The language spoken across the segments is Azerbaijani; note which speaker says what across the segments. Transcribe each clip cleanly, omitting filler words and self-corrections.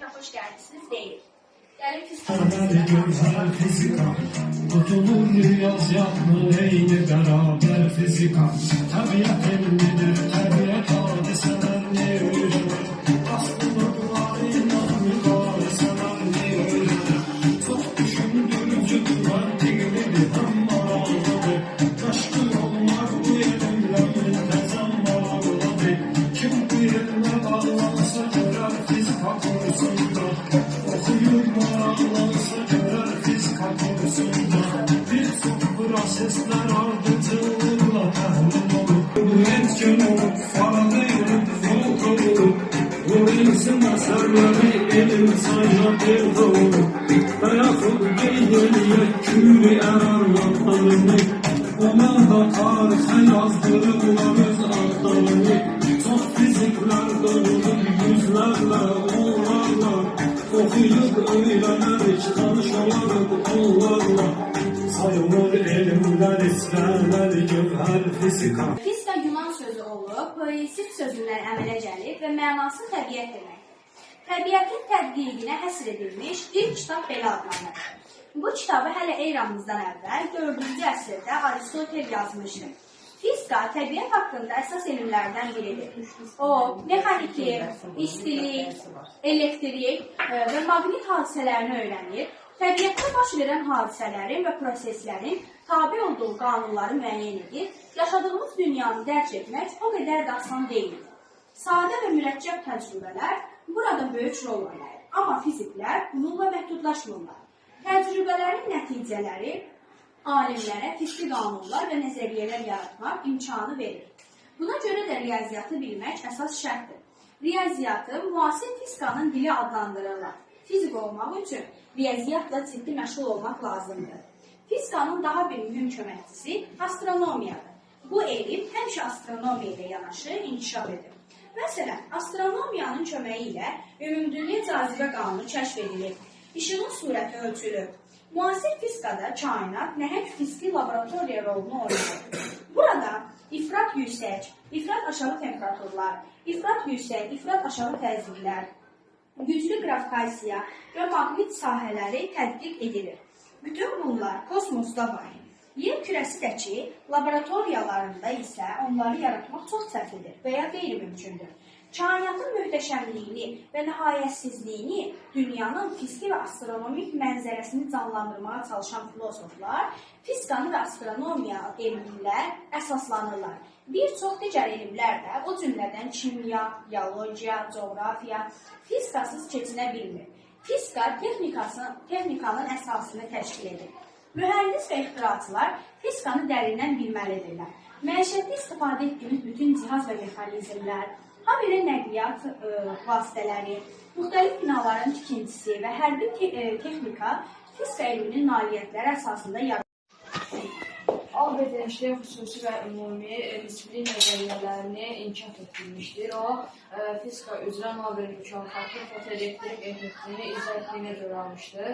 Speaker 1: bölümünə xoş gəlmişsiniz deyirik. Gəlin
Speaker 2: fizika tutulur riyaziyyatmı eyni beraber fizika tabiat elmidir, tabiat hadiselerni öğrenir aslında duvarıyla mübareselerni öğrenir çok düşündürücüdür, mantıklıdır, hem maraqlıdır başka yollar bu elimle müntezam maraqlıdır kim bu eline bağlansa görer fizika konusunda okuyur maraqlansa görer fizika konusunda birçok prosesler ardıcılıkla təhlil olur rentgen olur, Faraday olur, Foucault olur bu ilsin əsərləri elm sayına devre olur dayaxıl qeyyəliyə külli ərarlarını onlar da tarixə yazdırırlar öz adlarını çox fiziklər doğulur yüzlərlə onlarla okuyup öğrenerek tanış olarız onlarla sayılır elimler isterler gövher fizika.
Speaker 1: Fizika Yunan sözü olub, poesit sözündən əmələ gəlib və mənası təbiət deməkdir. Təbiətin tədqiqinə həsr edilmiş ilk kitab belə adlanır. Bu kitabı hələ eramızdan əvvəl 4-cü əsrdə Aristotel yazmışdır. Fizika təbiət haqqında əsas elmlərdən biridir. O, mexaniki, istilik, elektrik və maqnit hadisələrini öyrənir. Təbiətdə baş verən hadisələrin və proseslərin tabi olduğu qanunları müəyyən edir. Yaşadığımız dünyanı dərk etmək o qədər də asan deyil. Sadə və mürəkkəb təcrübələr burada böyük rol oynayır. Amma fiziklər bununla məhdudlaşmırlar. Təcrübələrin nəticələri alimlərə fiziki qanunlar və nəzəriyyələr yaratmaq imkanı verir. Buna görə də riyaziyyatı bilmək əsas şərtdir. Riyaziyyatı müasir fizikanın dili adlandırırlar. Fizik olmaq üçün riyaziyyatla ciddi məşğul olmaq lazımdır. Fizikanın daha bir mühüm köməkçisi astronomiyadır. Bu elm həmişə astronomiya ilə yanaşı inkişaf edir. Məsələn, astronomiyanın köməyi ilə ümumdünya cazibə qanunu kəşf edilir. İşığın sürəti ölçülür. Müasir fizikada kainat nəhəng fiziki laboratoriya rolunu oynayır. Burada ifrat yüksək, ifrat aşağı temperaturlar, ifrat yüksək, ifrat aşağı təzyiqlər, güclü qravitasiya və maqnit sahələri tədqiq edilir. Bütün bunlar kosmosda var. Yer kürəsindəki laboratoriyalarında isə onları yaratmaq çox çətindir və ya qeyri-mümkündür. Kainatın möhtəşəmliyini və nəhayətsizliyini, dünyanın fiziki və astronomik mənzərəsini canlandırmağa çalışan filosoflar fizikanı və astronomiya elmlər əsaslanırlar. Bir çox digər elmlər də, o cümlədən kimya, biologiya, coğrafiya fizikasız keçinə bilmir. Fizika texnikanın əsasını təşkil edir. Mühəndis və ixtiraçılar fizikanı dərindən bilməlidirlər. Məişətdə istifadə etdiyimiz bütün cihaz və mexanizmlər, habelə nəqliyyat vasitələri, müxtəlif binaların tikintisi və hərbi texnika fizika elminin nailiyyətləri əsasında yaradılır.
Speaker 3: Albert Einstein xüsusi və ümumi disiplin nəzəriyyələrini inkişaf etdirmişdir. O, fizika üzrə Nobel mükafatı fotoelektrik effektini izah etdiyinə görə almışdır.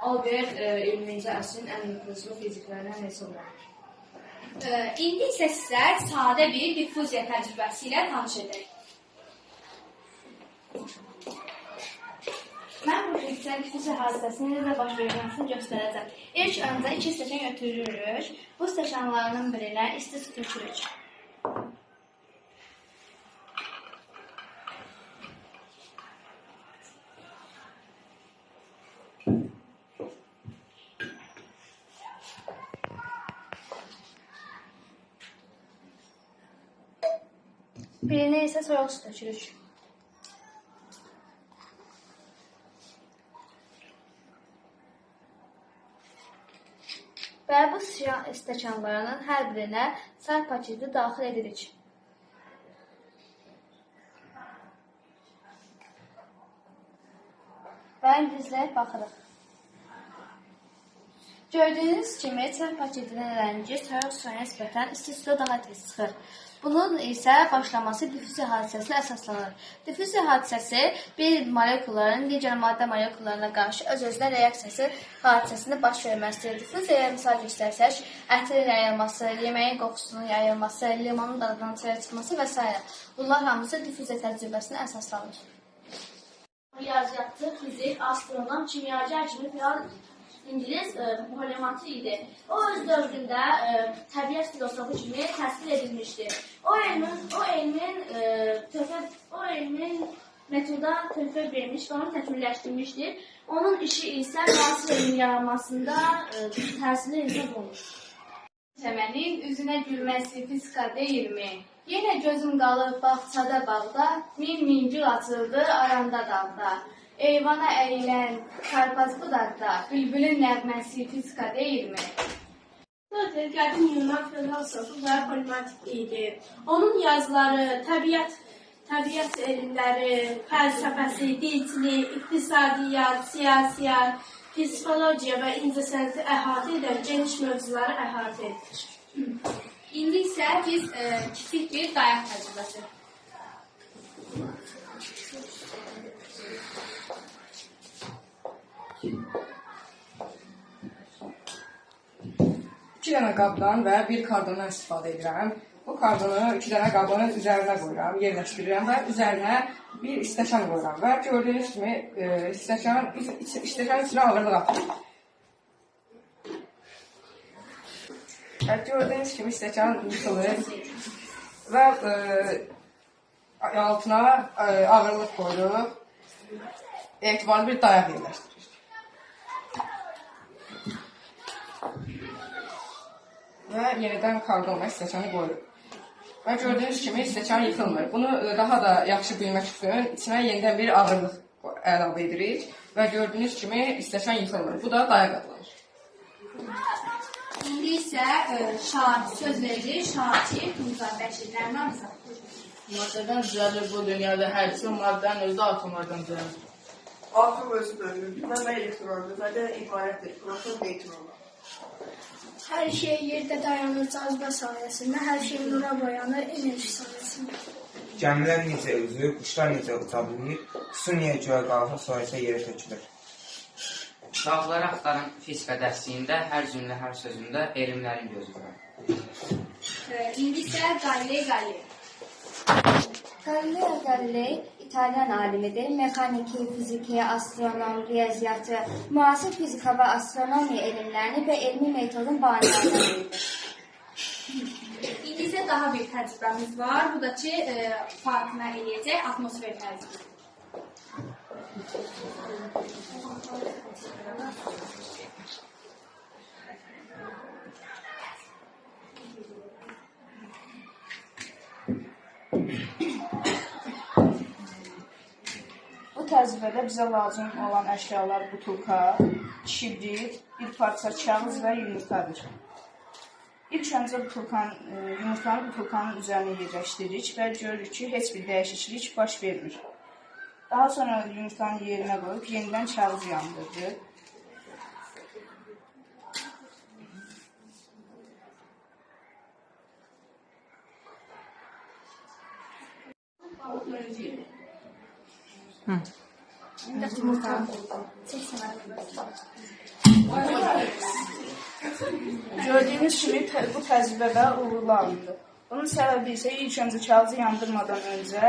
Speaker 3: Albert 20-ci əsrin ən nüfuzlu fiziklərindən hesab edilir.
Speaker 1: İndi isə sizə sadə bir diffuziya təcrübəsi ilə tanış edək.
Speaker 4: Mən bu diffuziya hadisəsinin necə baş verməsini göstərəcəm. İlk öncə 2 stəkan götürürük. Bu stəkanlarının birinə isti su tökürük. Birinə isə soyuq su tökürük. Və bu stəkanlarının hər birinə çay paketi daxil edirik. Və izləyib baxırıq. Gördüyünüz kimi çay paketinin rəngi soyuq suya nisbətən isti suda daha tez çıxır. Bunun isə başlaması diffuziya hadisəsinə əsaslanır. Diffuziya hadisəsi bir molekulların digər maddə molekullarına qarşı öz-özünə reaksiyası hadisəsində baş verməsidir. Diffuziyaya misal göstərsək, ətin yayılması, yeməyin qoxusunun yayılması, limonun dadının çaya çıxması və s. Bunlar hamısı diffuziya təcrübəsinə əsaslanır.
Speaker 1: Riyaziyyat
Speaker 4: riyaziyyatçı, fizik, astronom, kimyager kimi fəal İngilis mühəmmatı idi. O öz dövründə təbiət filosofu kimi təsvir edilmişdir. O elmin metoda töhfə vermiş və onu təkmilləşdirmişdir. Onun işi isə müasir elmin yaranmasında təsirli hesab olunur.
Speaker 5: Səmənin üzünə gülməsi fizika deyilmi? Yenə gözüm qalıb bağçada bağda, min gül açıldı aranda dağda. Eyvana əyilən karpaz budaqda, bülbülün nəğməsi fizika deyilmi?
Speaker 6: Platon qədim Yunan filosofu və polimatik idi. Onun yazıları, təbiət elmləri, fəlsəfəsi, dilçilik, iqtisadiyyat, siyasiyyat, psixologiya və incəsənəti əhatə edən geniş mövzuları əhatə edir.
Speaker 1: İndi isə biz kiçik bir dayaq təcrübəsi.
Speaker 7: İki dənə qabdan və bir kardondan istifadə edirəm. Bu kardonu iki dənə qabın üzərinə qoyuram, yerləşdirirəm və üzərinə bir stəkan qoyuram və gördüyünüz kimi stəkan içinə ağırlıq atır. Və gördüyünüz kimi stəkan yıxılır və altına ağırlıq qoyuruq. Etibarlı bir dayaq yerləşdirir. Və yenidən kardon və stəkanı qoyuruq. Və gördüyünüz kimi stəkan yıxılmır. Bunu daha da yaxşı bilmək üçün içinə yenidən bir ağırlıq əlavə edirik və gördüyünüz kimi stəkan yıxılmır. Bu da dayaq adlanır.
Speaker 1: İndi isə söz verilir Şakir Musa Bəşir Nəriman Rza.
Speaker 3: Maddədən düzəlir bu dünyada hər şey, maddənin özü də atomlardan düzəlir.
Speaker 8: Atom özü bölünür və elektrondur və də ibarətdir proton neytronlar.
Speaker 6: Hər şey yerdə dayanır cazibə sayəsində, hər şey nura boyanır enerji sayəsində.
Speaker 9: Gəmilər necə üzür, quşlar necə uça bilir, su niyə göyə qalxır, sonra isə yerə tökülür.
Speaker 10: Dağları axtarın fizika dərsliyində hər cümlə, hər sözündə elmlərin gözüdür.
Speaker 1: İndi isə Galilei.
Speaker 4: Galileo Galilei İtalyan alimidir. Mexaniki, fiziki, astronom, riyaziyyatçı, müasir fizika və astronomiya elmlərini və elmi metodun banislərindən biridir.
Speaker 1: İndi isə daha bir təcrübəmiz var. Bu da ki, Fatimə eləyəcək atmosfer təzyiqi.
Speaker 11: Bu təcrübədə bizə lazım olan əşyalar butulka, kibrit, bir parça kağız və yumurtadır. İlk öncə yumurtanı butulkanın üzərinə yerləşdiririk və görürük ki, heç bir dəyişiklik baş vermir. Daha sonra yumurtanı yerinə qoyub yenidən kağızı yandırırıq. Gördüyünüz kimi bu təcrübə uğurlu alındı. Bunun səbəbi isə ilk öncə kağızı yandırmadan öncə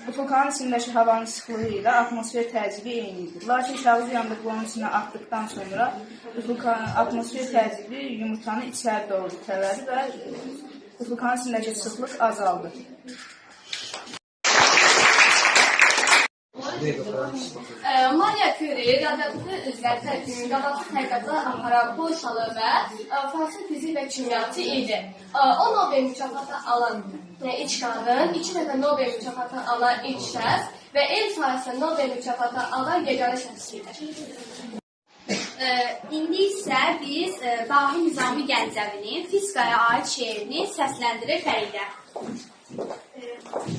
Speaker 11: butulkanın içindəki havanın sıxlığı ilə atmosfer təzyiqi eynidir. Lakin kağızı yandırıb onun içinə atdıqdan sonra atmosfer təzyiqi yumurtanı içəri doğru itələdi və butulkanın içindəki sıxlıq azaldı.
Speaker 5: Maria Curie radioaktiv üzlər tərkibinin qabaqsız tədqiqatlar aparan Polşalı və fransız fizik və kimyaçı idi. O Nobel mükafatı alan ilk qadın, 2 dəfə Nobel mükafatı alan ilk şəxs və elm sahəsində Nobel mükafatı alan yeganə şəxs idi.
Speaker 1: İndi isə biz Dahi Nizami Gəncəvinin fizikaya aid şeirini səsləndirir Fəridə.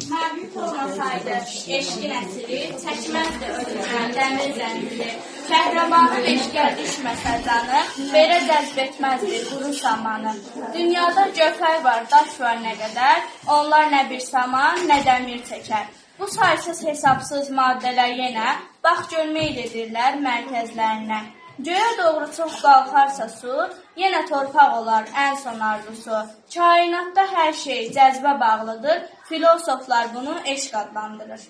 Speaker 1: Məvcud olmasaydı, eşqin əsiri, çəkməzdi ölümdən dəmir zənciri. Kəhramanı beşgər düşməsə canı, belə cəzb etməzdi quru samanı. Dünyada gövhər var, daş var nə qədər, onlar nə bir saman, nə dəmir çəkər. Bu saysız hesabsız maddələr yenə, bax görmək edirlər mərkəzlərinə. Göyə doğru çox qalxarsa su, yenə torpaq olar ən son arzusu. Kainatda hər şey cəzbə bağlıdır, filosoflar bunu eşq adlandırır.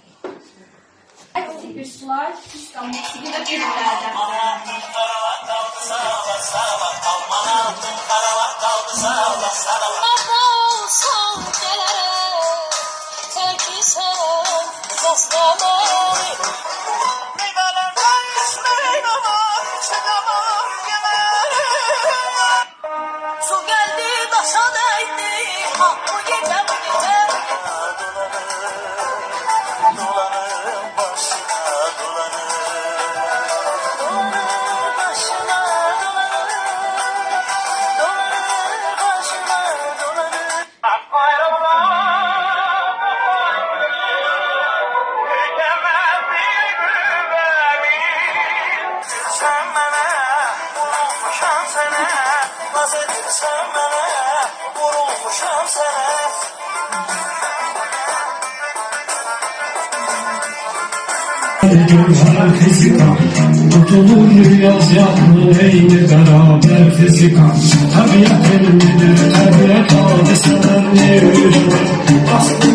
Speaker 1: Aktif bir slide, fizika, musiqi və bilimlərdən öyrəndik.
Speaker 12: Su geldi daşa değdi, ah bu gece bu gece. Dolanır başına dolanır, dolanır başına dolanır, dolanır başına dolanır. Sen bana vurulmuşam sana, naz edirsən mənə, vurulmuşam sənə.
Speaker 2: Gözler fizika tutulur riyaziyyatlı eyni beraber fizika. Tabiat elmidir, tabiat hadiseler ne öğrenir? Aslı